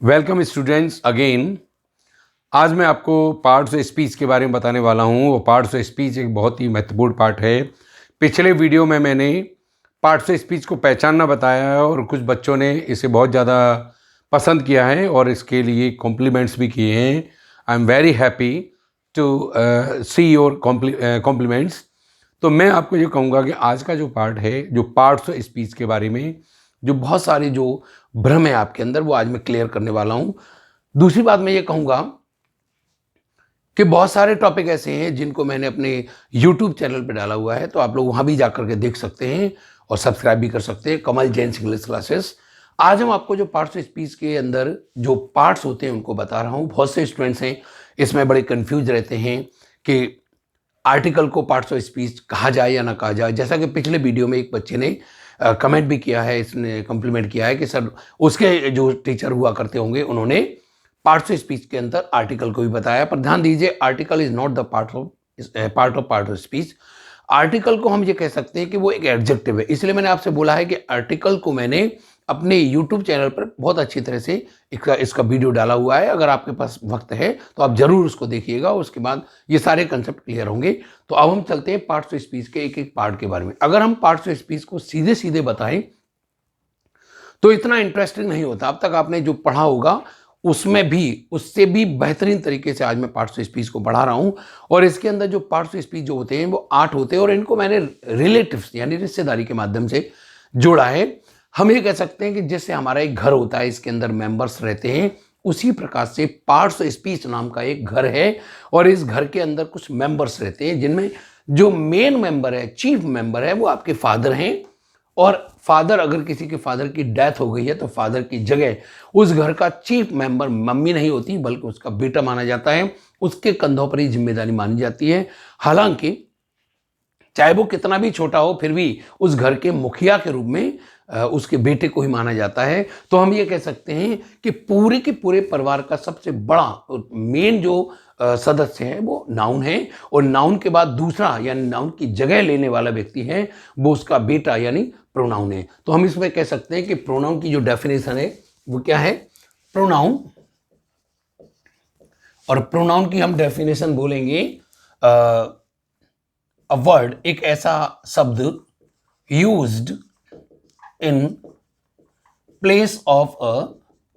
Welcome students again. आज मैं आपको पार्ट्स ऑफ स्पीच के बारे में बताने वाला हूँ। और पार्ट्स ऑफ स्पीच एक बहुत ही महत्वपूर्ण पार्ट है। पिछले वीडियो में मैंने पार्ट्स ऑफ स्पीच को पहचानना बताया है और कुछ बच्चों ने इसे बहुत ज़्यादा पसंद किया है और इसके लिए कॉम्प्लीमेंट्स भी किए हैं। I am very happy to see your compliments. तो मैं आपको ये कहूँगा कि आज का जो पार्ट है, जो पार्ट्स ऑफ स्पीच के बारे में जो बहुत सारे जो भ्रम है आपके अंदर, वो आज मैं क्लियर करने वाला हूँ। दूसरी बात मैं ये कहूँगा कि बहुत सारे टॉपिक ऐसे हैं जिनको मैंने अपने YouTube चैनल पे डाला हुआ है, तो आप लोग वहाँ भी जा कर के देख सकते हैं और सब्सक्राइब भी कर सकते हैं, कमल जैन इंग्लिश क्लासेस। आज हम आपको जो पार्ट्स ऑफ स्पीच के अंदर जो पार्ट्स होते हैं उनको बता रहा हूँ। बहुत से स्टूडेंट्स हैं इसमें बड़े कन्फ्यूज रहते हैं कि आर्टिकल को पार्ट्स ऑफ स्पीच कहा जाए या ना कहा जाए। जैसा कि पिछले वीडियो में एक बच्चे ने कमेंट भी किया है, इसने कम्प्लीमेंट किया है कि सर उसके जो टीचर हुआ करते होंगे उन्होंने पार्ट्स ऑफ स्पीच के अंदर आर्टिकल को भी बताया। पर ध्यान दीजिए, article is not the part of speech. Article को हम ये कह सकते हैं कि वो एक एडजेक्टिव है। इसलिए मैंने आपसे बोला है कि आर्टिकल को मैंने अपने YouTube चैनल पर बहुत अच्छी तरह से इसका वीडियो डाला हुआ है। अगर आपके पास वक्त है तो आप जरूर उसको देखिएगा, उसके बाद ये सारे कंसेप्ट क्लियर होंगे। तो अब हम चलते हैं पार्ट्स ऑफ स्पीच के एक एक पार्ट के बारे में। अगर हम पार्ट्स ऑफ स्पीच को सीधे सीधे बताएं तो इतना इंटरेस्टिंग नहीं होता। अब तक आपने जो पढ़ा होगा उसमें भी उससे भी बेहतरीन तरीके से आज मैं पार्ट्स ऑफ स्पीच को पढ़ा रहा हूं। और इसके अंदर जो पार्ट्स ऑफ स्पीच जो होते हैं वो 8 होते हैं और इनको मैंने रिलेटिव्स यानी रिश्तेदारी के माध्यम से जोड़ा है। हम ये कह सकते हैं कि जैसे हमारा एक घर होता है, इसके अंदर मेंबर्स रहते हैं, उसी प्रकार से पार्ट्स ऑफ स्पीच नाम का एक घर है और इस घर के अंदर कुछ मेंबर्स रहते हैं जिनमें जो मेन मेंबर है, चीफ मेंबर है, वो आपके फादर हैं। और फादर, अगर किसी के फादर की डेथ हो गई है तो फादर की जगह उस घर का चीफ मेंबर मम्मी नहीं होती बल्कि उसका बेटा माना जाता है। उसके कंधों पर ही जिम्मेदारी मानी जाती है। हालांकि चाहे वो कितना भी छोटा हो फिर भी उस घर के मुखिया के रूप में उसके बेटे को ही माना जाता है। तो हम ये कह सकते हैं कि पूरे के पूरे परिवार का सबसे बड़ा मेन जो सदस्य है वो नाउन है और नाउन के बाद दूसरा यानी नाउन की जगह लेने वाला व्यक्ति है वो उसका बेटा यानी प्रोनाउन है। तो हम इसमें कह सकते हैं कि प्रोनाउन की जो डेफिनेशन है वो क्या है। प्रोनाउन, और प्रोनाउन की हम डेफिनेशन बोलेंगे अ वर्ड, एक ऐसा शब्द used in place of a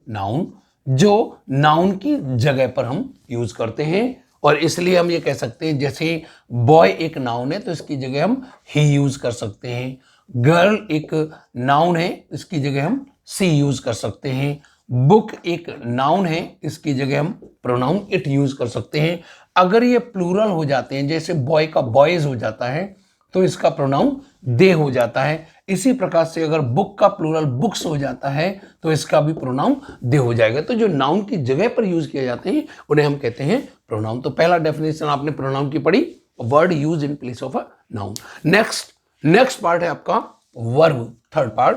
noun, जो नाउन की जगह पर हम यूज करते हैं। और इसलिए हम ये कह सकते हैं जैसे बॉय एक नाउन है तो इसकी जगह हम ही यूज कर सकते हैं। गर्ल एक नाउन है, इसकी जगह हम सी यूज कर सकते हैं। बुक एक नाउन है, इसकी जगह हम प्रोनाउन इट यूज कर सकते हैं। अगर ये प्लूरल हो जाते हैं, जैसे बॉय का बॉयज हो जाता है तो इसका प्रोनाउन दे हो जाता है। इसी प्रकार से अगर बुक का प्लूरल बुक्स हो जाता है तो इसका भी प्रोनाउन दे हो जाएगा। तो जो नाउन की जगह पर यूज किए जाते हैं उन्हें हम कहते हैं प्रोनाउन। तो पहला डेफिनेशन आपने प्रोनाउन की पढ़ी, word use in place of a noun. Next part है आपका वर्ब, थर्ड पार्ट।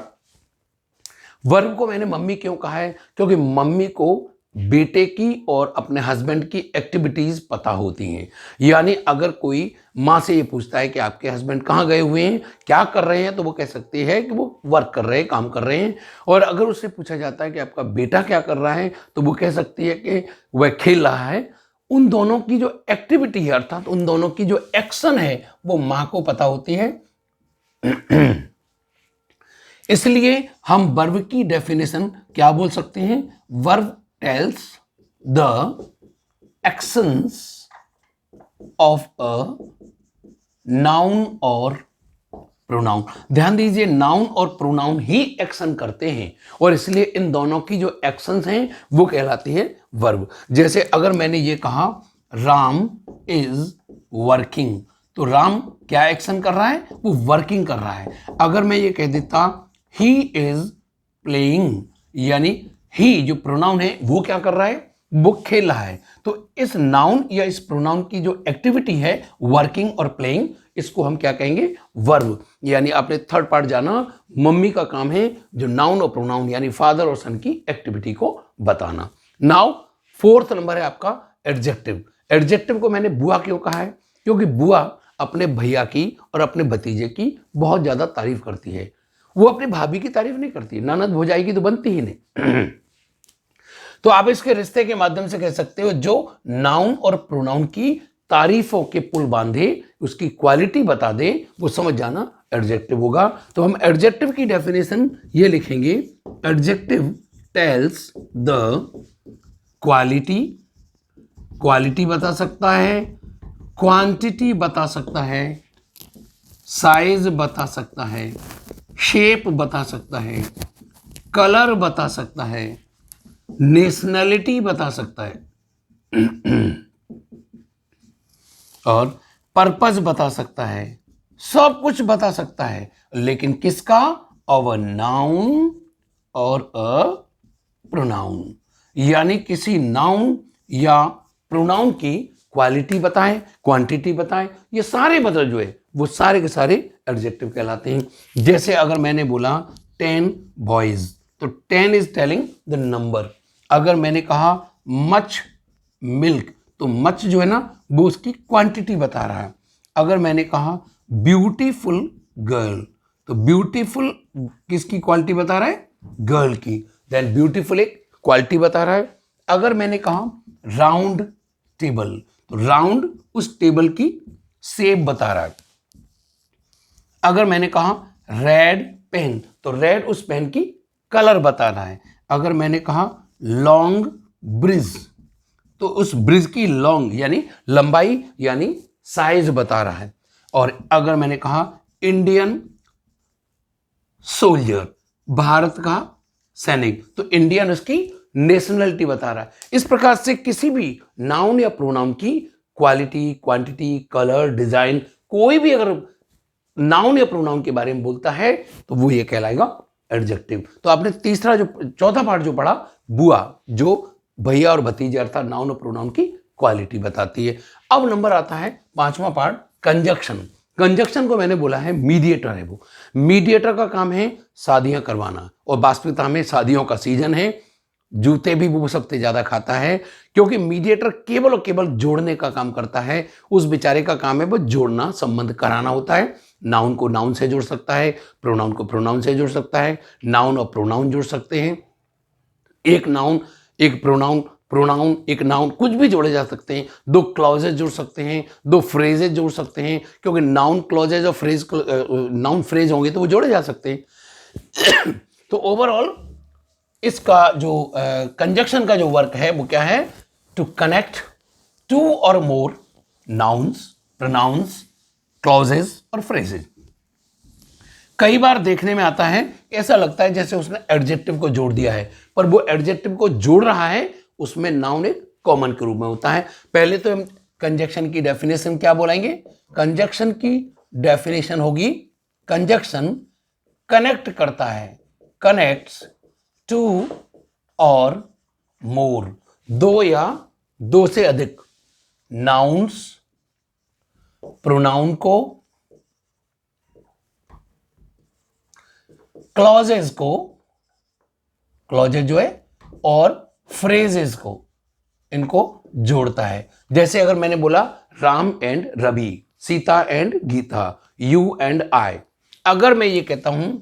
वर्ब को मैंने मम्मी क्यों कहा है, क्योंकि मम्मी को बेटे की और अपने हस्बैंड की एक्टिविटीज पता होती हैं। यानी अगर कोई माँ से ये पूछता है कि आपके हस्बैंड कहाँ गए हुए हैं, क्या कर रहे हैं, तो वो कह सकती है कि वो वर्क कर रहे हैं, काम कर रहे हैं। और अगर उससे पूछा जाता है कि आपका बेटा क्या कर रहा है तो वो कह सकती है कि वह खेल रहा है। उन दोनों की जो एक्टिविटी है अर्थात उन दोनों की जो एक्शन है वो माँ को पता होती है। इसलिए हम वर्ब की डेफिनेशन क्या बोल सकते हैं। Verb tells the actions of a noun और प्रोनाउन। ध्यान दीजिए, नाउन और प्रोनाउन ही एक्शन करते हैं और इसलिए इन दोनों की जो एक्शंस हैं वो कहलाती है वर्ब। जैसे अगर मैंने ये कहा राम इज वर्किंग, तो राम क्या एक्शन कर रहा है, वो वर्किंग कर रहा है। अगर मैं ये कह देता ही इज प्लेइंग, यानी ही जो प्रोनाउन है वो क्या कर रहा है, वो खेल रहा है। तो इस नाउन या इस प्रोनाउन की जो एक्टिविटी है वर्किंग और प्लेइंग, इसको हम क्या कहेंगे, वर्ब। यानी आपने थर्ड पार्ट जाना, मम्मी का काम है जो नाउन और प्रोनाउन यानी फादर और सन की एक्टिविटी को बताना। नाउ फोर्थ नंबर है आपका एडजेक्टिव। एडजेक्टिव को मैंने बुआ क्यों कहा है, क्योंकि बुआ अपने भैया की और अपने भतीजे की बहुत ज्यादा तारीफ करती है। वो अपनी भाभी की तारीफ नहीं करती, ननद भौजाई की तो बनती ही नहीं। तो आप इसके रिश्ते के माध्यम से कह सकते हो जो नाउन और प्रोनाउन की तारीफों के पुल बांधे, उसकी क्वालिटी बता दे, वो समझ जाना एडजेक्टिव होगा। तो हम एडजेक्टिव की डेफिनेशन ये लिखेंगे, adjective tells the quality, quality बता सकता है, क्वांटिटी बता सकता है, साइज बता सकता है, शेप बता सकता है, कलर बता सकता है, नेशनैलिटी बता सकता है और पर्पस बता सकता है, सब कुछ बता सकता है। लेकिन किसका? ऑफ अ नाउन और अ प्रोनाउन, यानी किसी नाउन या प्रोनाउन की क्वालिटी बताएं, क्वांटिटी बताएं, ये सारे मतलब जो है वो सारे के सारे एडजेक्टिव कहलाते हैं। जैसे अगर मैंने बोला 10 बॉयज, तो 10 इज टेलिंग द नंबर। अगर मैंने कहा मच मिल्क, तो मच जो है ना वो उसकी क्वांटिटी बता रहा है। अगर मैंने कहा ब्यूटीफुल गर्ल, तो ब्यूटीफुल किसकी क्वालिटी बता रहा है? गर्ल की। देन ब्यूटीफुल एक क्वालिटी बता रहा है। अगर मैंने कहा राउंड टेबल, तो राउंड उस टेबल की शेप बता रहा है। अगर मैंने कहा रेड पेन, तो रेड उस पेन की कलर बता रहा है। अगर मैंने कहा लॉन्ग ब्रिज, तो उस ब्रिज की लॉन्ग यानी लंबाई यानी साइज बता रहा है। और अगर मैंने कहा इंडियन सोल्जर, भारत का सैनिक, तो इंडियन उसकी नेशनलिटी बता रहा है। इस प्रकार से किसी भी नाउन या प्रोनाउन की क्वालिटी, क्वांटिटी, कलर, डिजाइन, कोई भी अगर नाउन या प्रोनाउन के बारे में बोलता है तो वो ये कहलाएगा एडजेक्टिव। तो आपने तीसरा जो चौथा पार्ट जो पढ़ा, बुआ, जो भैया और भतीजे अर्थात नाउन और प्रोनाउन की क्वालिटी बताती है। अब नंबर आता है पांचवा पार्ट, कंजक्शन। कंजक्शन को मैंने बोला है मीडिएटर है। वो मीडिएटर का काम है शादियां करवाना, और वास्तविकता में शादियों का सीजन है, जूते भी वो सबसे ज्यादा खाता है, क्योंकि मीडिएटर केवल और केवल जोड़ने का काम करता है। उस बेचारे का काम है वो जोड़ना, संबंध कराना होता है। नाउन को नाउन से जोड़ सकता है, प्रोनाउन को प्रोनाउन से जोड़ सकता है, नाउन और प्रोनाउन जोड़ सकते हैं, एक नाउन एक प्रोनाउन, प्रोनाउन एक नाउन, कुछ भी जोड़े जा सकते हैं। दो क्लॉजेज जोड़ सकते हैं, दो फ्रेजेज जोड़ सकते हैं, क्योंकि नाउन क्लॉजेज और फ्रेज नाउन फ्रेज होंगे तो वो जोड़े जा सकते हैं। तो ओवरऑल इसका जो कंजक्शन का जो वर्क है वो क्या है? टू कनेक्ट टू और मोर नाउन्स, प्रोनाउंस, क्लॉजेज और फ्रेजेज। कई बार देखने में आता है, ऐसा लगता है जैसे उसने एडजेक्टिव को जोड़ दिया है, पर वो एडजेक्टिव को जोड़ रहा है, उसमें नाउन एक कॉमन के रूप में होता है। पहले तो हम कंजक्शन की डेफिनेशन क्या बोलेंगे? कंजक्शन की डेफिनेशन होगी, कंजक्शन कनेक्ट करता है, कनेक्ट्स टू और मोर, दो या दो से अधिक नाउन्स, प्रोनाउन को, क्लॉजेज को, क्लॉजेज जो है, और फ्रेजेस को, इनको जोड़ता है। जैसे अगर मैंने बोला Ram and Ravi, Sita and Gita, you and I. अगर मैं ये कहता हूं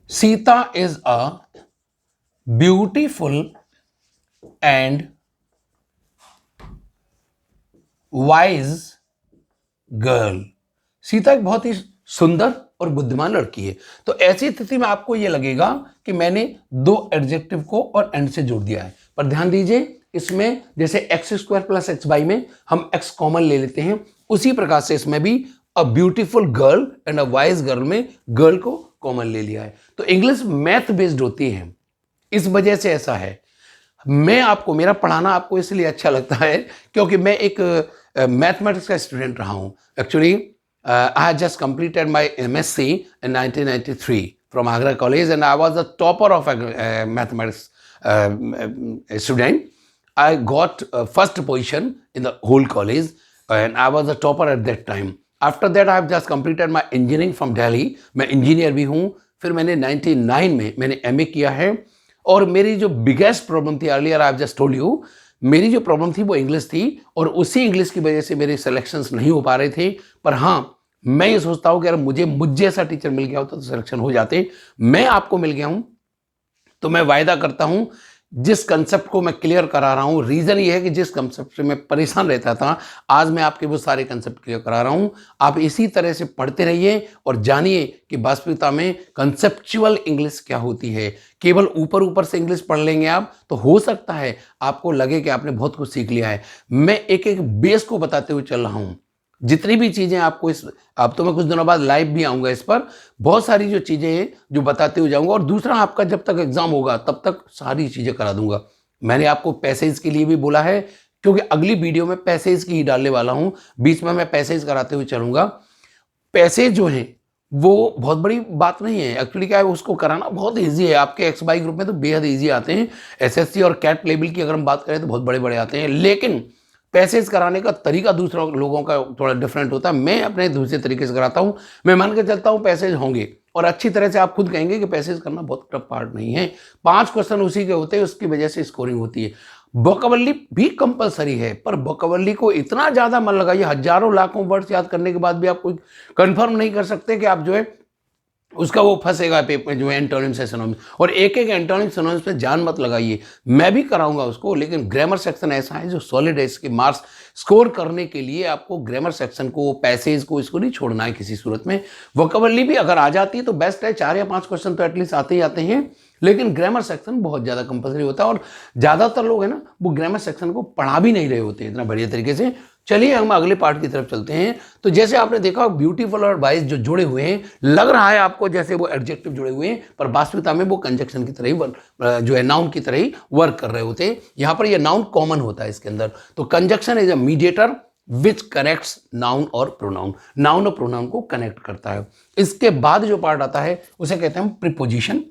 Sita is a beautiful and wise girl, Sita एक बहुत ही सुंदर और बुद्धिमान लड़की है, तो ऐसी स्थिति में आपको यह लगेगा कि मैंने दो एडजेक्टिव को और एंड से जोड़ दिया है। पर ध्यान दीजिए, इसमें जैसे x square plus x y में हम एक्स कॉमन ले लेते हैं, उसी प्रकार से इसमें भी a beautiful girl and a wise girl में गर्ल को कॉमन ले लिया है। तो इंग्लिश मैथ बेस्ड होती है, इस वजह से ऐसा है। मैं आपको, मेरा पढ़ाना आपको इसलिए अच्छा लगता है क्योंकि मैं एक मैथमेटिक्स का स्टूडेंट रहा हूँ। Actually I had just completed my MSc in 1993 from Agra College, and I was the topper of mathematics student. I got first position in the whole college, and I was the topper at that time. After that, I have just completed my engineering from Delhi. मैं engineer भी हूँ। फिर मैंने 99 में मैंने MA किया है, और मेरी जो बिगेस्ट प्रॉब्लम थी, earlier I have just told you, मेरी जो प्रॉब्लम थी वो इंग्लिश थी, और उसी इंग्लिश की वजह से मेरे सिलेक्शंस नहीं हो पा रहे थे। पर हाँ, मैं ये सोचता हूँ कि अगर मुझे जैसा टीचर मिल गया होता तो सिलेक्शन हो जाते। मैं आपको मिल गया हूँ, तो मैं वायदा करता हूँ जिस कंसेप्ट को मैं क्लियर करा रहा हूं, रीजन ये है कि जिस कंसेप्ट से मैं परेशान रहता था, आज मैं आपके वो सारे कंसेप्ट क्लियर करा रहा हूं। आप इसी तरह से पढ़ते रहिए और जानिए कि वास्तविकता में कंसेप्चुअल इंग्लिश क्या होती है। केवल ऊपर ऊपर से इंग्लिश पढ़ लेंगे आप तो हो सकता है आपको लगे कि आपने बहुत कुछ सीख लिया है। मैं एक एक बेस को बताते हुए चल रहा हूं। जितनी भी चीजें आपको अब तो मैं कुछ दिनों बाद लाइव भी आऊंगा इस पर, बहुत सारी जो चीजें हैं जो बताते हुए जाऊंगा। और दूसरा, आपका जब तक एग्जाम होगा तब तक सारी चीजें करा दूंगा। मैंने आपको पैसेज के लिए भी बोला है, क्योंकि अगली वीडियो में पैसेज की ही डालने वाला हूं। बीच में मैं पैसेज कराते हुए चलूंगा। पैसेज जो है वो बहुत बड़ी बात नहीं है। एक्चुअली क्या है, उसको कराना बहुत ईजी है। आपके एक्स वाई ग्रुप में तो बेहद ईजी आते हैं। एसएससी और कैट लेवल की अगर हम बात करें तो बहुत बड़े बड़े आते हैं, लेकिन पैसेज कराने का तरीका दूसरा लोगों का थोड़ा डिफरेंट होता है। मैं अपने दूसरे तरीके से कराता हूं। मैं मान के चलता हूं पैसेज होंगे, और अच्छी तरह से आप खुद कहेंगे कि पैसेज करना बहुत टफ पार्ट नहीं है। 5 क्वेश्चन उसी के होते हैं, उसकी वजह से स्कोरिंग होती है। वोकैबुलरी भी कंपलसरी है, पर वोकैबुलरी को इतना ज्यादा मन लगाइए, हजारों लाखों वर्ड्स याद करने के बाद भी आप कोई कंफर्म नहीं कर सकते कि आप जो है उसका वो फंसेगा पेपर जो है एंटोनिम्स है सिनोनिम्स। और एक एक एंटोनिम्स सिनोनिम्स पे जान मत लगाइए, मैं भी कराऊंगा उसको। लेकिन ग्रामर सेक्शन ऐसा है जो सॉलिड है, इसके मार्क्स स्कोर करने के लिए आपको ग्रामर सेक्शन को, पैसेज को, इसको नहीं छोड़ना है किसी सूरत में। वोकैबुलरी भी अगर आ जाती है तो बेस्ट है, 4 या 5 क्वेश्चन तो एटलीस्ट आते ही आते हैं। लेकिन ग्रामर सेक्शन बहुत ज़्यादा कंपलसरी होता है, और ज़्यादातर लोग है ना वो ग्रामर सेक्शन को पढ़ा भी नहीं रहे होते इतना बढ़िया तरीके से। चलिए हम अगले पार्ट की तरफ चलते हैं। तो जैसे आपने देखा, ब्यूटीफुल और वाइज जो जुड़े हुए हैं, लग रहा है आपको जैसे वो एडजेक्टिव जुड़े हुए हैं, पर वास्तविकता में वो कंजक्शन की तरह ही जो है नाउन की तरह ही वर्क कर रहे होते हैं। यहाँ पर ये नाउन कॉमन होता है इसके अंदर। तो conjunction is a mediator which connects noun और प्रोनाउन, नाउन और प्रोनाउन को कनेक्ट करता है। इसके बाद जो पार्ट आता है उसे कहते हैं प्रीपोजिशन।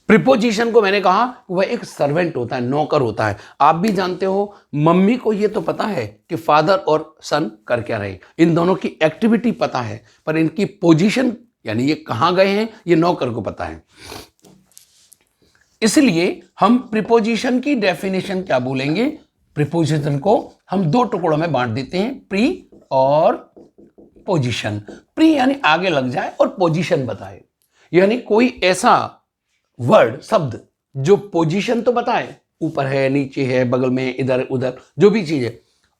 प्रीपोजिशन को मैंने कहा वह एक सर्वेंट होता है, नौकर होता है। आप भी जानते हो, मम्मी को ये तो पता है कि फादर और सन कर क्या रहे, इन दोनों की एक्टिविटी पता है, पर इनकी पोजीशन यानी ये कहां गए हैं ये नौकर को पता है। इसलिए हम प्रीपोजिशन की डेफिनेशन क्या बोलेंगे, प्रीपोजिशन को हम 2 टुकड़ों में बांट देते हैं, प्री और पोजीशन। प्री यानी आगे लग जाए और पोजीशन बताए, यानी कोई ऐसा वर्ड, शब्द जो पोजीशन तो बताए, ऊपर है, नीचे है, बगल में, इधर उधर, जो भी चीज है,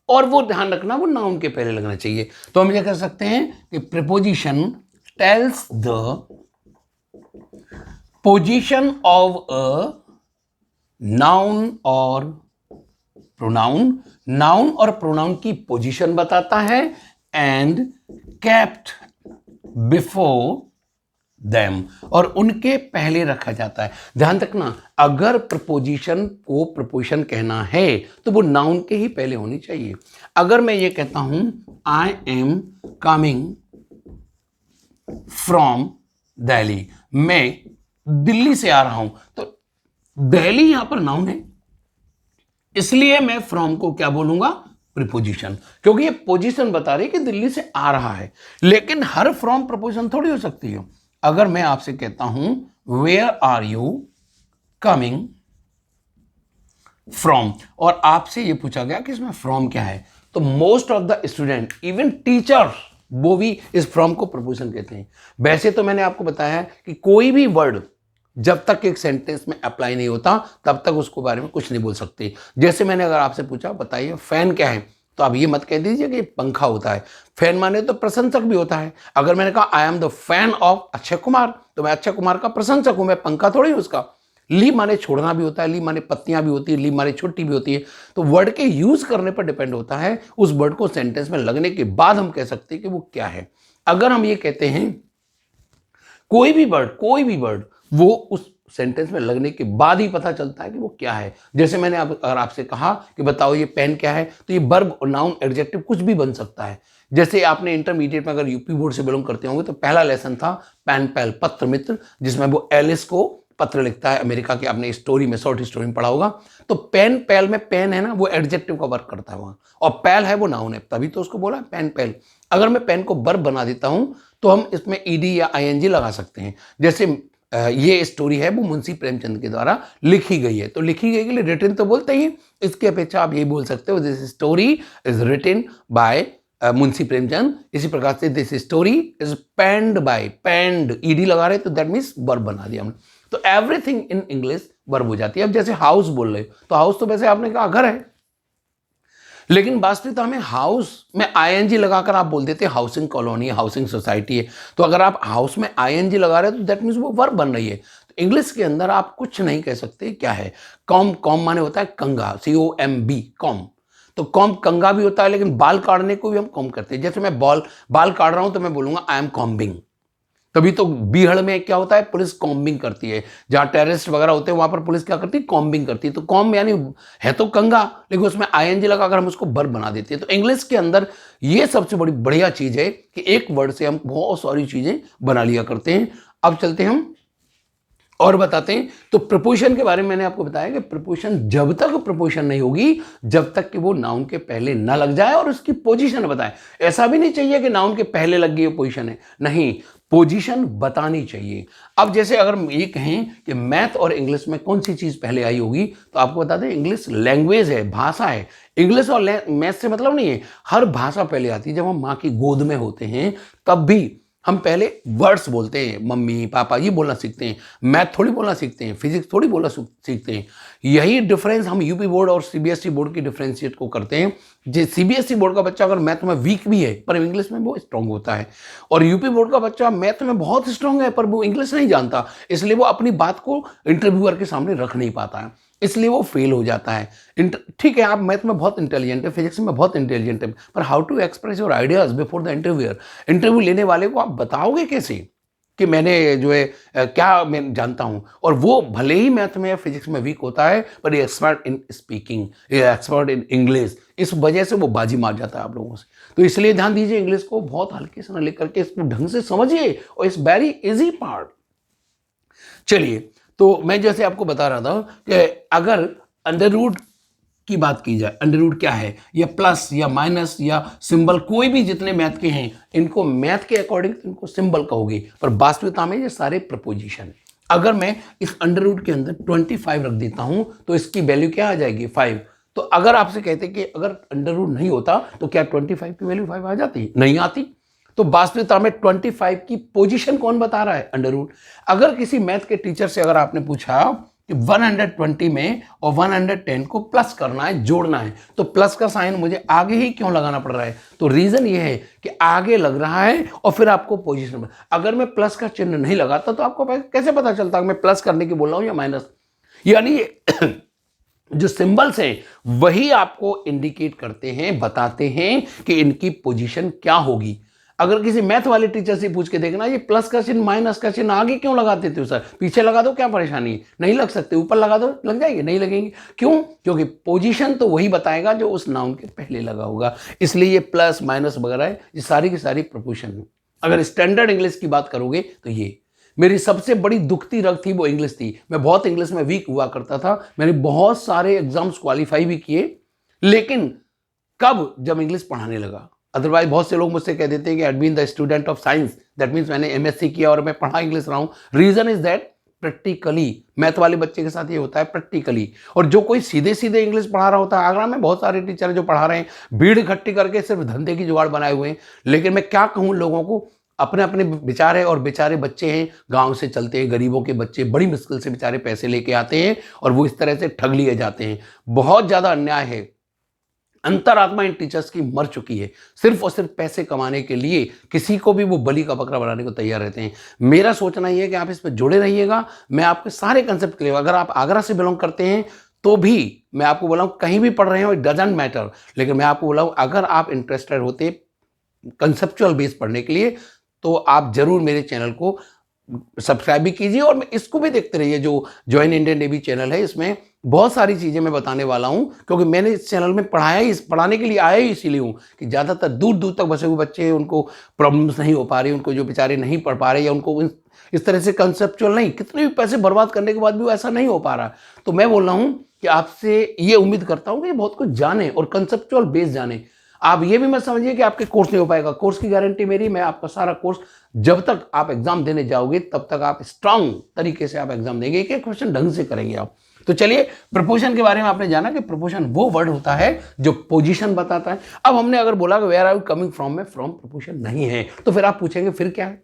और वो ध्यान रखना वो नाउन के पहले लगना चाहिए। तो हम ये कह सकते हैं कि preposition tells the position of a noun और प्रोनाउन, नाउन और प्रोनाउन की पोजीशन बताता है, एंड केप्ट बिफोर देम, और उनके पहले रखा जाता है। ध्यान रखना, अगर प्रपोजिशन को प्रपोजिशन कहना है तो वो नाउन के ही पहले होनी चाहिए। अगर मैं ये कहता हूं I am coming from Delhi, मैं दिल्ली से आ रहा हूं, तो दिल्ली यहां पर नाउन है, इसलिए मैं फ्रॉम को क्या बोलूंगा, प्रीपोजिशन, क्योंकि ये पोजीशन बता रही है कि दिल्ली से आ रहा है। लेकिन हर फ्रॉम प्रपोजिशन थोड़ी हो सकती है। अगर मैं आपसे कहता हूं where are you coming from, और आपसे ये पूछा गया कि इसमें फ्रॉम क्या है, तो most of the student, even teacher, वो भी इस फ्रॉम को प्रपोजिशन कहते हैं। वैसे तो मैंने आपको बताया है कि कोई भी वर्ड जब तक एक सेंटेंस में अप्लाई नहीं होता तब तक उसको बारे में कुछ नहीं बोल सकते। जैसे मैंने अगर आपसे पूछा बताइए फैन क्या है, तो आप ये मत कह दीजिए कि पंखा होता है। फैन माने तो प्रशंसक भी होता है। अगर मैंने कहा I am the fan of Akshay Kumar, तो मैं अक्षय कुमार का प्रशंसक हूं, मैं पंखा थोड़ी हूं उसका। लीव माने छोड़ना भी होता है, लीव माने पत्तियां भी होती है, लीव माने छुट्टी भी होती है। तो वर्ड के यूज करने पर डिपेंड होता है, उस वर्ड को सेंटेंस में लगने के बाद हम कह सकते हैं कि वो क्या है। अगर हम ये कहते हैं कोई भी वर्ड वो उस सेंटेंस में लगने के बाद ही पता चलता है कि वो क्या है। जैसे मैंने अगर आपसे कहा कि बताओ ये पेन क्या है, तो ये वर्ब, नाउन, एडजेक्टिव कुछ भी बन सकता है। जैसे आपने इंटरमीडिएट में अगर यूपी बोर्ड से बिलोंग करते होंगे तो पहला लेसन था पेन पैल, पत्र मित्र, जिसमें वो एलिस को पत्र लिखता है अमेरिका की, आपने स्टोरी में, शॉर्ट स्टोरी में पढ़ा होगा। तो पेन पैल में पेन है ना, वो एडजेक्टिव का वर्क करता है वहां, और पैल है वो नाउन है, तभी तो उसको बोला पेन पैल। अगर मैं पेन को वर्ब बना देता हूं तो हम इसमें ईडी या आईएनजी लगा सकते हैं। जैसे ये स्टोरी है वो मुंशी प्रेमचंद के द्वारा लिखी गई है, तो लिखी गई के लिए रिटन तो बोलते ही, इसकी अपेक्षा आप ये बोल सकते हो this story is written by Munshi Premchand. इसी प्रकार से this story is penned by, penned ED लगा रहे तो दैट मीन्स वर्ब बना दिया हमने। तो एवरीथिंग इन इंग्लिश वर्ब हो जाती है। अब जैसे हाउस बोल रहे हो तो हाउस तो वैसे आपने कहा घर है, लेकिन वास्तविकता में हाउस में आईएनजी लगाकर आप बोल देते हैं हाउसिंग कॉलोनी है, हाउसिंग सोसाइटी है। तो अगर आप हाउस में आईएनजी लगा रहे हो तो दैट मीन्स वो वर्ब बन रही है। तो इंग्लिश के अंदर आप कुछ नहीं कह सकते, क्या है, कॉम, कॉम माने होता है कंघा, COMB, कॉम। तो कॉम कंघा भी होता है, लेकिन बाल काटने को भी हम कॉम करते हैं। जैसे मैं बाल काट रहा हूं तो मैं बोलूंगा आई एम कॉम्बिंग। तभी तो बीहड़ में क्या होता है, पुलिस कॉम्बिंग करती है। जहां टेररिस्ट वगैरह होते हैं वहां पर पुलिस क्या करती है, कॉम्बिंग करती है। तो कॉम यानी है तो कंगा, लेकिन उसमें आईएनजी लगाकर हम उसको वर्ब बना देते हैं। तो इंग्लिश के अंदर ये सबसे बड़ी बढ़िया चीज है कि एक वर्ड से हम बहुत सारी चीजें बना लिया करते हैं। अब चलते हैं हम और बताते हैं। तो प्रपोजिशन के बारे में मैंने आपको बताया कि प्रपोजिशन जब तक प्रपोजिशन नहीं होगी, जब तक कि वो नाउन के पहले ना लग जाए और उसकी पोजीशन बताए। ऐसा भी नहीं चाहिए कि नाउन के पहले लग गई पोजीशन है, नहीं, पोजीशन बतानी चाहिए। अब जैसे अगर ये कहें कि मैथ और इंग्लिश में कौन सी चीज पहले आई होगी, तो आपको बता दें इंग्लिश लैंग्वेज है, भाषा है। इंग्लिश और मैथ से मतलब नहीं है, हर भाषा पहले आती है। जब हम माँ की गोद में होते हैं तब भी हम पहले वर्ड्स बोलते हैं, मम्मी पापा ये बोलना सीखते हैं, मैथ थोड़ी बोलना सीखते हैं, फिजिक्स थोड़ी बोलना सीखते हैं। यही डिफरेंस हम यूपी बोर्ड और सीबीएसई बोर्ड की डिफरेंशिएट को करते हैं। जो सीबीएसई बोर्ड का बच्चा अगर मैथ में वीक भी है पर इंग्लिश में वो स्ट्रांग होता है, और यूपी बोर्ड का बच्चा मैथ में बहुत स्ट्रांग है पर वो इंग्लिश नहीं जानता, इसलिए वो अपनी बात को इंटरव्यूअर के सामने रख नहीं पाता है, इसलिए वो फेल हो जाता है। ठीक है, आप मैथ में बहुत इंटेलिजेंट है, फिजिक्स में बहुत इंटेलिजेंट है, पर how to express your ideas before the interviewer. Interview लेने वाले को आप बताओगे कैसे कि मैंने जो है क्या मैं जानता हूं, और वो भले ही मैथ में या फिजिक्स में वीक होता है पर ये एक्सपर्ट इन स्पीकिंग, ये एक्सपर्ट इन इंग्लिश, इस वजह से वो बाजी मार जाता है आप लोगों से। तो इसलिए ध्यान दीजिए, इंग्लिश को बहुत हल्के से न लेकर के इसको ढंग से समझिए, और इस वेरी इजी पार्ट। चलिए, तो मैं जैसे आपको बता रहा था कि अगर अंडर रूट की बात की जाए, अंडर रूट क्या है, या प्लस या माइनस या सिंबल, कोई भी जितने मैथ के हैं इनको मैथ के अकॉर्डिंग इनको सिंबल कहोगे, पर वास्तविकता में ये सारे प्रपोजिशन। अगर मैं इस अंडर रूट के अंदर 25 रख देता हूं तो इसकी वैल्यू क्या आ जाएगी, 5। तो अगर आपसे कहते कि अगर अंडर रूट नहीं होता तो क्या 25 की वैल्यू 5 आ जाती, नहीं आती। तो वास्तविकता में 25 की पोजीशन कौन बता रहा है, अंडर रूट। अगर किसी मैथ के टीचर से अगर आपने पूछा कि 120 में और 110 को प्लस करना है, जोड़ना है, तो प्लस का साइन मुझे आगे ही क्यों लगाना पड़ रहा है, तो रीजन ये है कि आगे लग रहा है और फिर आपको पोजीशन। अगर मैं प्लस का चिन्ह नहीं लगाता तो आपको कैसे पता चलता मैं प्लस करने की बोल रहा हूं या माइनस। यानी जो सिंबल्स हैं वही आपको इंडिकेट करते हैं, बताते हैं कि इनकी पोजीशन क्या होगी। अगर किसी मैथ वाले टीचर से पूछ के देखना, ये प्लस का चिन्ह माइनस का चिन्ह आगे क्यों लगाते थे सर, पीछे लगा दो क्या परेशानी है, नहीं लग सकते, ऊपर लगा दो लग जाएंगे, नहीं लगेंगे, क्यों, क्योंकि पोजीशन तो वही बताएगा जो उस नाउन के पहले लगा होगा। इसलिए ये प्लस माइनस वगैरह है, ये सारी की सारी प्रपोजिशन है। अगर स्टैंडर्ड इंग्लिश की बात करोगे तो ये मेरी सबसे बड़ी दुखती रग थी वो इंग्लिश थी। मैं बहुत इंग्लिश में वीक हुआ करता था, मैंने बहुत सारे एग्जाम्स क्वालिफाई भी किए, लेकिन कब, जब इंग्लिश पढ़ाने लगा। अदरवाइज बहुत से लोग मुझसे कह देते हैं कि I been the student of science, that means मैंने एमएससी किया और मैं पढ़ा इंग्लिश रहा हूं। Reason is that practically math वाले बच्चे के साथ ये होता है प्रैक्टिकली। और जो कोई सीधे सीधे इंग्लिश पढ़ा रहा होता है, आगरा में बहुत सारे टीचर हैं जो पढ़ा रहे हैं भीड़ इकट्ठी करके सिर्फ धंधे की जुगाड़ बनाए हुए हैं। लेकिन मैं क्या कहूँ लोगों को, अपने अपने बेचारे और बेचारे बच्चे हैं, गांव से चलते हैं, गरीबों के बच्चे बड़ी मुश्किल से बेचारे पैसे लेके आते हैं और वो इस तरह से ठग लिए जाते हैं। बहुत ज्यादा अन्याय है। अंतरात्मा इन टीचर्स की मर चुकी है, सिर्फ और सिर्फ पैसे कमाने के लिए किसी को भी वो बलि का बकरा बनाने को तैयार रहते हैं। मेरा सोचना ये है कि आप इस पर जुड़े रहिएगा। मैं आपके सारे कंसेप्ट क्लियर, अगर आप आगरा से बिलोंग करते हैं तो भी मैं आपको बोला हूँ, कहीं भी पढ़ रहे हो इट डजंट मैटर, लेकिन मैं आपको बोला हूँ अगर आप इंटरेस्टेड होते कंसेप्चुअल बेस पढ़ने के लिए तो आप जरूर मेरे चैनल को सब्सक्राइब भी कीजिए और इसको भी देखते रहिए। जो जॉइन इंडियन नेवी चैनल है, इसमें बहुत सारी चीजें मैं बताने वाला हूं, क्योंकि मैंने इस चैनल में पढ़ाने के लिए आया ही इसीलिए हूं कि ज्यादातर दूर दूर तक बसे हुए बच्चे, उनको प्रॉब्लम्स नहीं हो पा रही, उनको जो बेचारे नहीं पढ़ पा रहे या उनको इस तरह से कंसेप्चुअल नहीं, कितने भी पैसे बर्बाद करने के बाद भी वो ऐसा नहीं हो पा रहा। तो मैं बोल रहा हूं कि आपसे ये उम्मीद करता हूं कि बहुत कुछ जाने और कंसेप्चुअल बेस जाने। आप ये भी मत समझिए कि आपके कोर्स नहीं हो पाएगा, कोर्स की गारंटी मेरी, मैं आपका सारा कोर्स जब तक आप एग्जाम देने जाओगे तब तक आप स्ट्रांग तरीके से आप एग्जाम देंगे, एक एक क्वेश्चन ढंग से करेंगे आप। तो चलिए, प्रपोजिशन के बारे में आपने जाना कि प्रपोजिशन वो वर्ड होता है जो पोजीशन बताता है। अब हमने अगर बोला कि where are you coming from में फ्रॉम प्रपोजिशन नहीं है, तो फिर आप पूछेंगे फिर क्या है।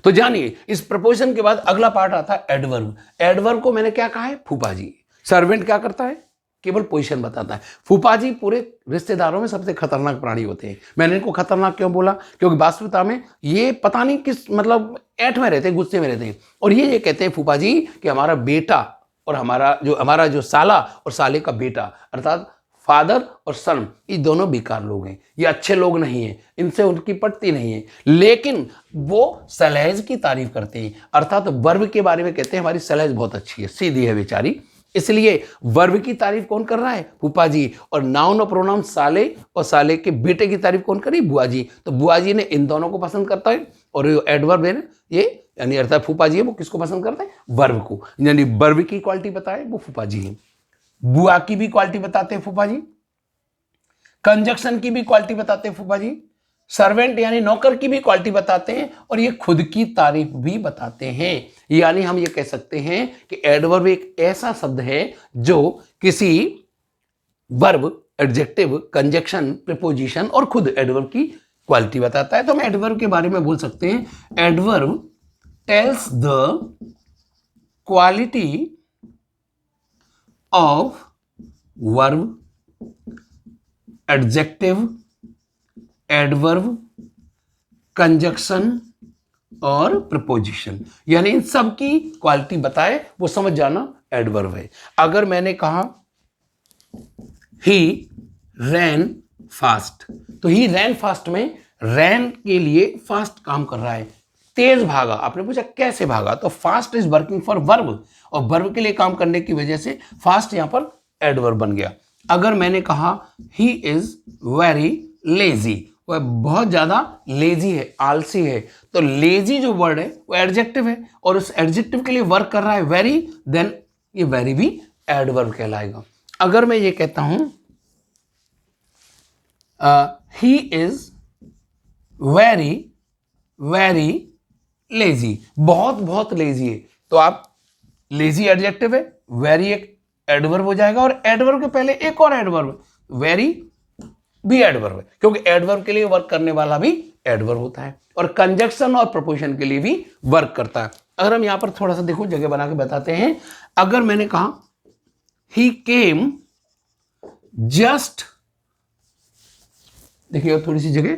तो जानिए इस प्रपोजिशन के बाद अगला पार्ट आता है एडवर्ब। एडवर्ब को मैंने क्या कहा है, फूफा जी। सर्वेंट क्या करता है, केवल पोजीशन बताता है। फूफा जी पूरे रिश्तेदारों में सबसे खतरनाक प्राणी होते हैं। मैंने इनको खतरनाक क्यों बोला, क्योंकि वास्तविकता में ये पता नहीं किस मतलब ऐठ में रहते हैं, गुस्से में रहते हैं। और ये कहते हैं फूफा जी कि हमारा बेटा और हमारा जो साला और साले का बेटा अर्थात फादर और सन, ये दोनों बेकार लोग हैं, ये अच्छे लोग नहीं हैं, इनसे उनकी पटती नहीं है। लेकिन वो सलहेज की तारीफ करते हैं, अर्थात वर्ब के बारे में कहते हैं हमारी सलहेज बहुत अच्छी है, सीधी है बेचारी। इसलिए वर्ब की तारीफ कौन कर रहा है, फूफा जी। और नाउन और प्रोनाउन साले और साले के बेटे की तारीफ कौन करी, बुआ जी। तो बुआ जी ने इन दोनों को पसंद करता है। और ये एडवर्ब है ना, ये यानी अर्थात फूफा जी है, वो किसको पसंद करते हैं, वर्ब को। यानी वर्ब की क्वालिटी बताए वो फूफा जी है। बुआ की भी क्वालिटी बताते हैं फूफा जी, कंजक्शन की भी क्वालिटी बताते हैं फूफा जी, सर्वेंट यानी नौकर की भी क्वालिटी बताते हैं, और ये खुद की तारीफ भी बताते हैं। यानी हम ये कह सकते हैं कि एडवर्ब एक ऐसा शब्द है जो किसी वर्ब, एडजेक्टिव, कंजक्शन, प्रीपोजिशन और खुद एडवर्ब की क्वालिटी बताता है। तो हम एडवर्ब के बारे में बोल सकते हैं, adverb tells the quality of verb, adjective, adverb, conjunction और प्रपोजिशन, यानी इन सब की क्वालिटी बताए वो समझ जाना एडवर्ब है। अगर मैंने कहा ही रैन फास्ट, तो ही रैन फास्ट में रैन के लिए फास्ट काम कर रहा है, तेज भागा। आपने पूछा कैसे भागा, तो fast is working for verb, और वर्ब के लिए काम करने की वजह से फास्ट यहां पर एडवर्ब बन गया। अगर मैंने कहा ही इज वेरी लेजी, वह बहुत ज्यादा लेजी है, आलसी है, तो लेजी जो वर्ड है वो एडजेक्टिव है, और उस एडजेक्टिव के लिए वर्क कर रहा है वेरी, देन ये वेरी भी एडवर्ब कहलाएगा। अगर मैं ये कहता हूं he is very very lazy, बहुत बहुत लेजी है, तो आप लेजी एडजेक्टिव है, वेरी एक एडवर्ब हो जाएगा, और एडवर्ब के पहले एक और एडवर्ब वेरी भी एडवर्ब है, क्योंकि एडवर्ब के लिए वर्क करने वाला भी एडवर्ब होता है, और कंजक्शन और प्रपोजिशन के लिए भी वर्क करता है। अगर हम यहां पर थोड़ा सा देखो, जगह बना के बताते हैं। अगर मैंने कहा ही केम जस्ट, देखिए थोड़ी सी जगह,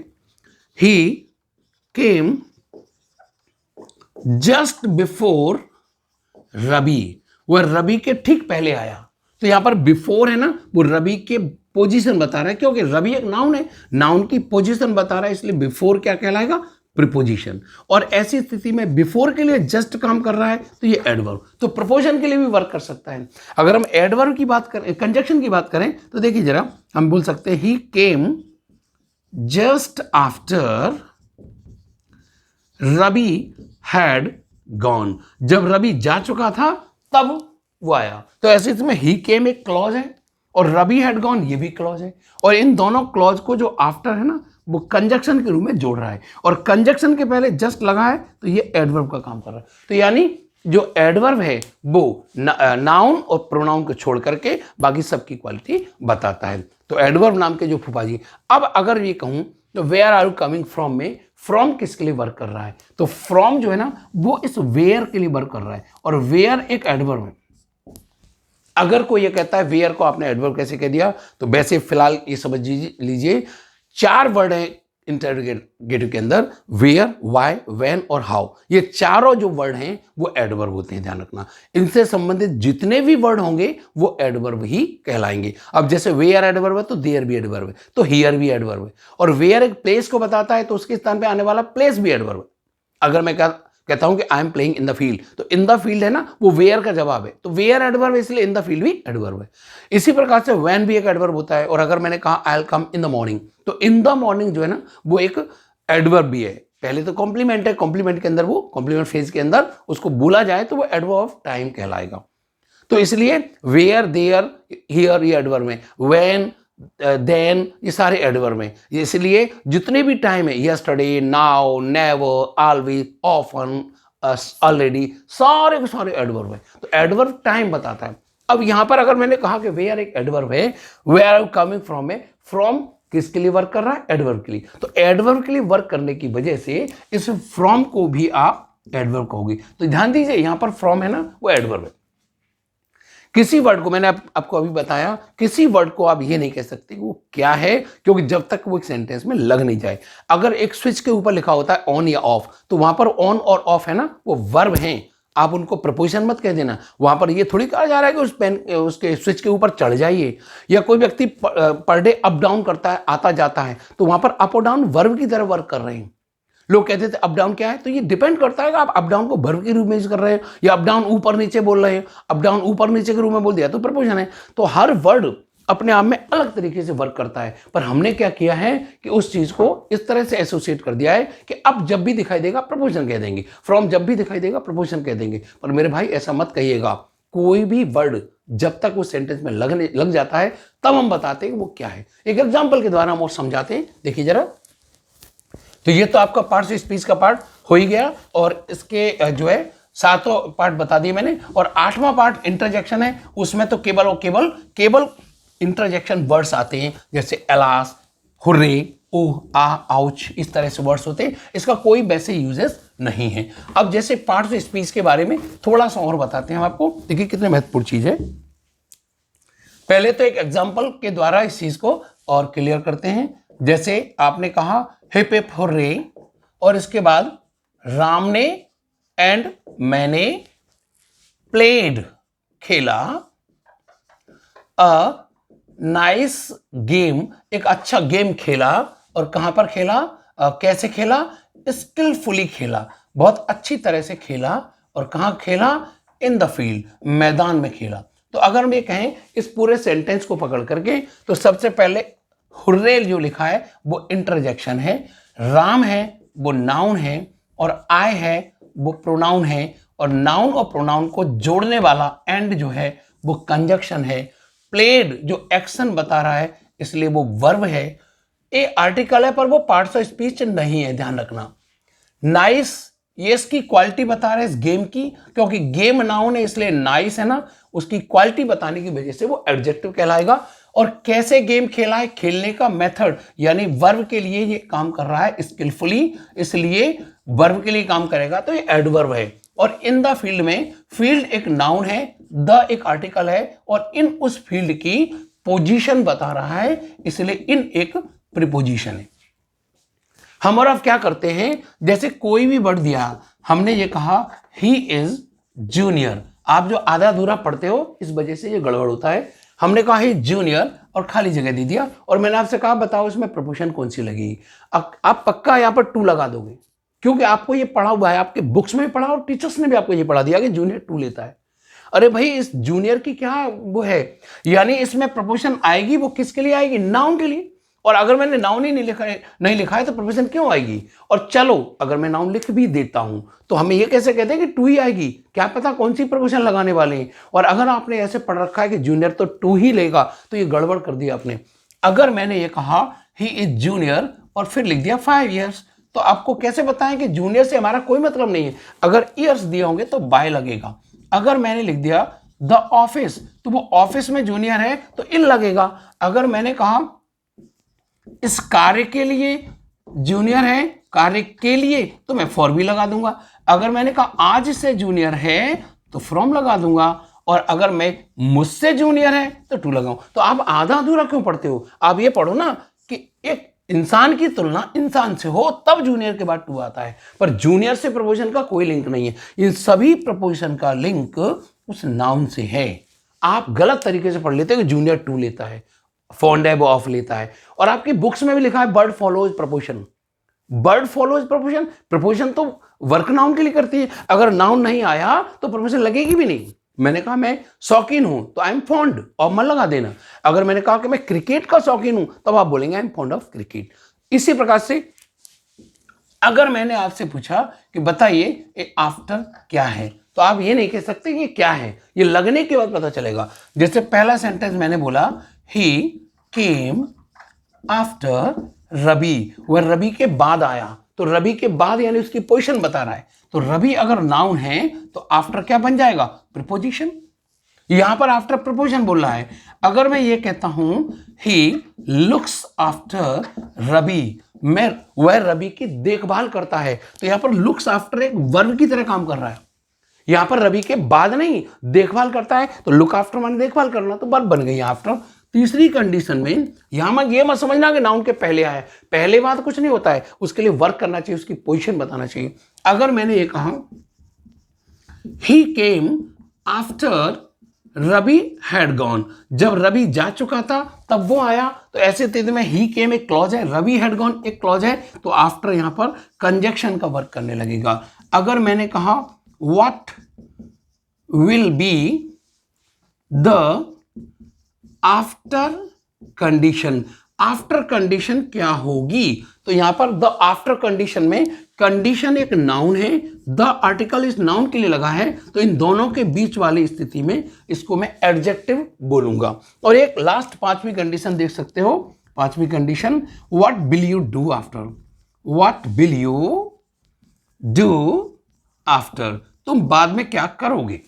ही केम जस्ट बिफोर रबी, वह रबी के ठीक पहले आया। तो यहां पर बिफोर है ना, वो रबी के पोजीशन बता रहा है, क्योंकि रबी एक नाउन है, नाउन की पोजीशन बता रहा है, इसलिए बिफोर क्या कहलाएगा, प्रीपोजिशन। और ऐसी स्थिति में बिफोर के लिए जस्ट काम कर रहा है, तो ये एडवर्ब। तो प्रपोजिशन के लिए भी वर्क कर सकता है। अगर हम एडवर्ब की बात करें, कंजक्शन की बात करें, तो देखिए जरा, हम बोल सकते हैं he came just after Rabi had gone, जब रबी जा चुका था तब वो आया। तो ऐसे इसमें ही केम एक क्लॉज है, और रबी हैड गॉन ये भी क्लॉज है, और इन दोनों क्लॉज को जो आफ्टर है ना, वो कंजक्शन के रूप में जोड़ रहा है, और कंजक्शन के पहले जस्ट लगा है, तो ये एडवर्ब का काम कर रहा है। तो यानी जो एडवर्ब है वो नाउन और प्रोनाउन को छोड़ करके बाकी सबकी क्वालिटी बताता है। तो एडवर्ब नाम के जो फूफा जी। अब अगर ये कहूं तो where are you coming from में फ्रॉम किसके लिए वर्क कर रहा है, तो फ्रॉम जो है ना वो इस वेयर के लिए वर्क कर रहा है, और वेयर एक एडवर्ब है। अगर कोई ये कहता है वेयर को आपने एडवर्ब कैसे कह दिया, तो वैसे फिलहाल ये समझ लीजिए 4 वर्ड है इंटरोगेटिव के अंदर, वेयर, वाई, व्हेन और हाउ। ये चारों जो वर्ड हैं वो एडवर्ब होते हैं, ध्यान रखना। इनसे संबंधित जितने भी वर्ड होंगे वो एडवर्ब ही कहलाएंगे। अब जैसे वेयर एडवर्ब है तो देयर भी एडवर्ब है, तो हियर भी एडवर्ब है, और वेयर एक प्लेस को बताता है तो उसके स्थान पे आने वाला प्लेस भी एडवर्ब है। अगर मैं कहता हूं कि I am playing in the field, तो इन द फील्ड है ना, वो वेयर का जवाब है, तो वेयर एडवर्ब है, इसलिए इन द फील्ड भी एडवर्ब है। इसी प्रकार से व्हेन भी एक एडवर्ब होता है। और अगर मैंने कहा I will come in the morning, तो इन द मॉर्निंग जो है ना वो एक एडवर्ब भी है। पहले तो कॉम्प्लीमेंट है, कॉम्प्लीमेंट के अंदर वो कॉम्प्लीमेंट फेज के अंदर उसको बोला जाए तो वो एडवर्ब ऑफ टाइम कहलाएगा। तो इसलिए वेयर, देयर, हियर ये एडवर्ब में, व्हेन, देन ये सारे एडवर्ब हैं। इसलिए जितने भी टाइम है, yesterday, now, never, always, often, already, सारे के सारे एडवर्ब है। तो एडवर्ब टाइम बताता है। अब यहां पर अगर मैंने कहा कि वेयर एक एडवर्ब है, वेयर आर कमिंग फ्रॉम है, फ्रॉम किसके लिए वर्क कर रहा है, एडवर्ब के लिए। तो एडवर्ब के लिए वर्क करने की वजह से इस फ्रॉम को भी आप एडवर्ब कहोगे। तो ध्यान दीजिए यहां पर फ्रॉम है ना, वो एडवर्ब है। किसी वर्ड को मैंने आपको अभी बताया, किसी वर्ड को आप ये नहीं कह सकते कि वो क्या है, क्योंकि जब तक वो एक सेंटेंस में लग नहीं जाए। अगर एक स्विच के ऊपर लिखा होता है ऑन या ऑफ, तो वहां पर ऑन और ऑफ है ना, वो वर्ब हैं, आप उनको प्रपोजिशन मत कह देना। वहां पर ये थोड़ी कहा जा रहा है कि उस पेन उसके स्विच के ऊपर चढ़ जाइए। या कोई व्यक्ति पर डे अप डाउन करता है, आता जाता है, तो वहां पर अप और डाउन वर्ब की तरह वर्क कर रहे हैं। लोग कहते थे अप डाउन क्या है, तो ये डिपेंड करता है कि आप अप डाउन को वर्ब के रूप में यूज कर रहे हैं या अप डाउन ऊपर नीचे बोल रहे हैं। अप डाउन ऊपर नीचे के रूप में बोल दिया तो प्रपोजन है। तो हर वर्ड अपने आप में अलग तरीके से वर्क करता है, पर हमने क्या किया है कि उस चीज को इस तरह से एसोसिएट कर दिया है कि अब जब भी दिखाई देगा प्रपोजन कह देंगे, फ्रॉम जब भी दिखाई देगा प्रपोजन कह देंगे। पर मेरे भाई ऐसा मत कहिएगा, कोई भी वर्ड जब तक वो सेंटेंस में लग जाता है तब हम बताते हैं कि वो क्या है। एक एग्जाम्पल के द्वारा हम और समझाते हैं, देखिए जरा। तो ये तो आपका पार्ट्स ऑफ स्पीच का पार्ट हो ही गया, और इसके जो है 7 पार्ट बता दिए मैंने। और 8वां पार्ट इंटरजेक्शन है, उसमें तो केवल और केवल इंटरजेक्शन वर्ड्स आते हैं, जैसे एलास, हुर्रे, ओह, आ, आउच, इस तरह से वर्ड्स होते हैं। इसका कोई वैसे यूजेस नहीं है। अब जैसे पार्ट्स ऑफ स्पीच के बारे में थोड़ा सा और बताते हैं हम आपको, देखिए कितनी महत्वपूर्ण चीज है। पहले तो एक एग्जाम्पल के द्वारा इस चीज को और क्लियर करते हैं। जैसे आपने कहा हिप हिप हुर्रे, और इसके बाद राम ने एंड मैंने प्लेड, खेला, अ नाइस गेम, एक अच्छा गेम खेला। और कहां पर खेला, कैसे खेला, स्किलफुली खेला, बहुत अच्छी तरह से खेला। और कहां खेला, इन द फील्ड, मैदान में खेला। तो अगर हम ये कहें इस पूरे सेंटेंस को पकड़ करके, तो सबसे पहले हुर्रे जो लिखा है वो इंटरजेक्शन है, राम है वो नाउन है, और आई है वो प्रोनाउन है, और नाउन और प्रोनाउन को जोड़ने वाला एंड जो है वो कंजक्शन है। प्लेड जो एक्शन बता रहा है इसलिए वो वर्ब है। ए आर्टिकल है पर वो पार्ट्स ऑफ स्पीच नहीं है, ध्यान रखना। नाइस ये इसकी क्वालिटी बता रहा है इस गेम की, क्योंकि गेम नाउन है इसलिए नाइस है ना, उसकी क्वालिटी बताने की वजह से वो एडजेक्टिव कहलाएगा। और कैसे गेम खेला है, खेलने का मेथड, यानी वर्ब के लिए ये काम कर रहा है स्किलफुली, इसलिए वर्ब के लिए काम करेगा, तो ये एडवर्ब है। और इन द फील्ड में, फील्ड एक नाउन है, द एक आर्टिकल है, और इन उस फील्ड की पोजीशन बता रहा है, इसलिए इन एक प्रीपोजिशन है। हम और अब क्या करते हैं, जैसे कोई भी वर्ड दिया, हमने ये कहा ही इज जूनियर। आप जो आधा अधूरा पढ़ते हो इस वजह से ये गड़बड़ होता है। हमने कहा ही जूनियर और खाली जगह दे दिया, और मैंने आपसे कहा बताओ इसमें प्रपोजिशन कौन सी लगेगी। आप पक्का यहां पर टू लगा दोगे, क्योंकि आपको ये पढ़ा हुआ है, आपके बुक्स में पढ़ा और टीचर्स ने भी आपको ये पढ़ा दिया कि जूनियर टू लेता है। अरे भाई इस जूनियर की क्या वो है, यानी इसमें प्रपोजिशन आएगी, वो किसके लिए आएगी, नाउन के लिए। और अगर मैंने नाउन ही नहीं लिखा है तो प्रपोजिशन क्यों आएगी। और चलो अगर मैं नाउन लिख भी देता हूं तो हमें ये कैसे कहते हैं कि टू ही आएगी, क्या पता कौन सी प्रपोजिशन लगाने वाले हैं। और अगर आपने ऐसे पढ़ रखा है कि जूनियर तो टू ही लेगा, तो ये गड़बड़ कर दिया आपने। अगर मैंने ये कहा ही इज जूनियर और फिर लिख दिया 5 years, तो आपको कैसे बताएं कि जूनियर से हमारा कोई मतलब नहीं है। अगर ईयर्स दिए होंगे तो बाय लगेगा। अगर मैंने लिख दिया द ऑफिस, तो वो ऑफिस में जूनियर है तो इन लगेगा। अगर मैंने कहा इस कार्य के लिए जूनियर है, कार्य के लिए, तो मैं फॉर भी लगा दूंगा। अगर मैंने कहा आज से जूनियर है तो फ्रॉम लगा दूंगा। और अगर मैं मुझसे जूनियर है तो टू लगाऊं। तो आप आधा अधूरा क्यों पढ़ते हो, आप ये पढ़ो ना कि एक इंसान की तुलना इंसान से हो तब जूनियर के बाद टू आता है। पर जूनियर से प्रपोजिशन का कोई लिंक नहीं है, इन सभी प्रपोजिशन का लिंक उस नाउन से है। आप गलत तरीके से पढ़ लेते हैं कि जूनियर टू लेता है, फॉन्ड है वो ऑफ लेता है। और आपकी बुक्स में भी लिखा है bird follows preposition, bird follows preposition. Preposition तो वर्क नाउन के लिए करती है, अगर नाउन नहीं आया तो प्रपोजिशन लगेगी भी नहीं। मैंने कहा मैं शौकीन हूं तो आई एम फॉन्ड, और मन लगा देना। अगर मैंने कहा कि मैं क्रिकेट का शौकीन हूं तब आप बोलेंगे I am fond of cricket. इसी प्रकार से अगर मैंने आपसे पूछा कि बताइए आफ्टर क्या है, तो आप ये नहीं कह सकते कि क्या है, ये लगने के बाद पता चलेगा। जैसे पहला सेंटेंस मैंने बोला ही केम आफ्टर रवि, वह रवि के बाद आया, तो रवि के बाद यानी उसकी पोजीशन बता रहा है। तो रवि अगर नाउन है तो आफ्टर क्या बन जाएगा, प्रीपोजिशन। यहां पर आफ्टर प्रपोजिशन बोल रहा है। अगर मैं ये कहता हूं ही लुक्स आफ्टर रवि, मैं वह रवि की देखभाल करता है। तो यहां पर लुक्स आफ्टर एक वर्ब की तरह काम कर रहा है। यहां पर रवि के बाद नहीं, देखभाल करता है तो लुक आफ्टर माने देखभाल करना, तो वर्ब बन गई आफ्टर। तीसरी कंडीशन में यहां मत ये मत समझना कि नाउन के पहले आया, पहले बात कुछ नहीं होता है, उसके लिए वर्क करना चाहिए, उसकी पोजीशन बताना चाहिए। अगर मैंने ये कहा he came after Ravi had gone, जब रवि जा चुका था तब वो आया, तो ऐसे स्थिति में ही केम एक क्लॉज है, रवि हैड गॉन एक क्लॉज है, तो आफ्टर यहां पर कंजक्शन का वर्क करने लगेगा। अगर मैंने कहा what will be the after condition, after condition क्या होगी, तो यहां पर द आफ्टर कंडीशन में कंडीशन एक नाउन है, द आर्टिकल इस नाउन के लिए लगा है, तो इन दोनों के बीच वाली स्थिति में इसको मैं एडजेक्टिव बोलूंगा। और एक लास्ट पांचवी कंडीशन देख सकते हो, पांचवी condition what will you do after, what will you do after, तुम बाद में क्या करोगे।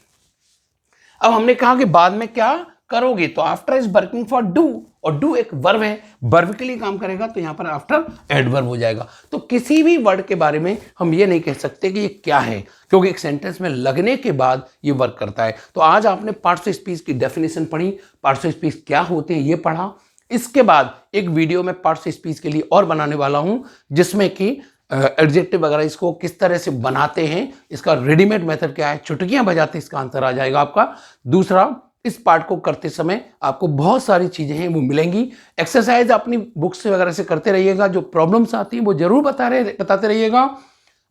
अब हमने कहा कि बाद में क्या करोगे, तो after is working for do, और डू एक वर्ब है, वर्ब के लिए काम करेगा, तो यहां पर आफ्टर एडवर्ब हो जाएगा। तो किसी भी वर्ड के बारे में हम ये नहीं कह सकते कि ये क्या है, क्योंकि एक सेंटेंस में लगने के बाद ये वर्क करता है। तो आज आपने पार्ट्स ऑफ स्पीच की डेफिनेशन पढ़ी, पार्ट्स ऑफ स्पीच क्या होते हैं ये पढ़ा। इसके बाद एक वीडियो में पार्ट्स ऑफ स्पीच के लिए और बनाने वाला हूं, जिसमें कि एडजेक्टिव वगैरह इसको किस तरह से बनाते हैं, इसका रेडीमेड मेथड क्या है, चुटकियां बजाते इसका आंसर आ जाएगा आपका। दूसरा, इस पार्ट को करते समय आपको बहुत सारी चीजें हैं वो मिलेंगी। एक्सरसाइज अपनी बुक से वगैरह से करते रहिएगा, जो प्रॉब्लम्स आती हैं वो जरूर बताते रहिएगा।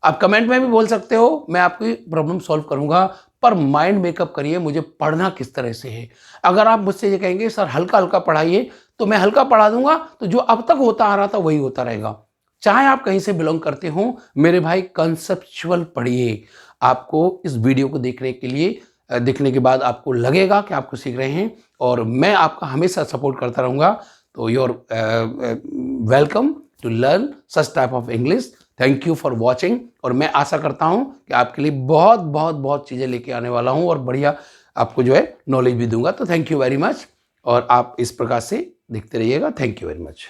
आप कमेंट में भी बोल सकते हो, मैं आपकी प्रॉब्लम सॉल्व करूंगा, पर माइंड मेकअप करिए मुझे पढ़ना किस तरह से है। अगर आप मुझसे ये कहेंगे सर हल्का हल्का पढ़ाइए, तो मैं हल्का पढ़ा दूंगा, तो जो अब तक होता आ रहा था वही होता रहेगा। चाहे आप कहीं से बिलोंग करते हो मेरे भाई, कंसेप्चुअल पढ़िए। आपको इस वीडियो को देखने के बाद आपको लगेगा कि आपको सीख रहे हैं, और मैं आपका हमेशा सपोर्ट करता रहूँगा। तो your welcome to learn such type of English. Thank you for watching, और मैं आशा करता हूँ कि आपके लिए बहुत बहुत बहुत चीज़ें लेके आने वाला हूँ, और बढ़िया आपको जो है नॉलेज भी दूंगा। तो थैंक यू वेरी मच, और आप इस प्रकार से देखते रहिएगा। Thank you very much.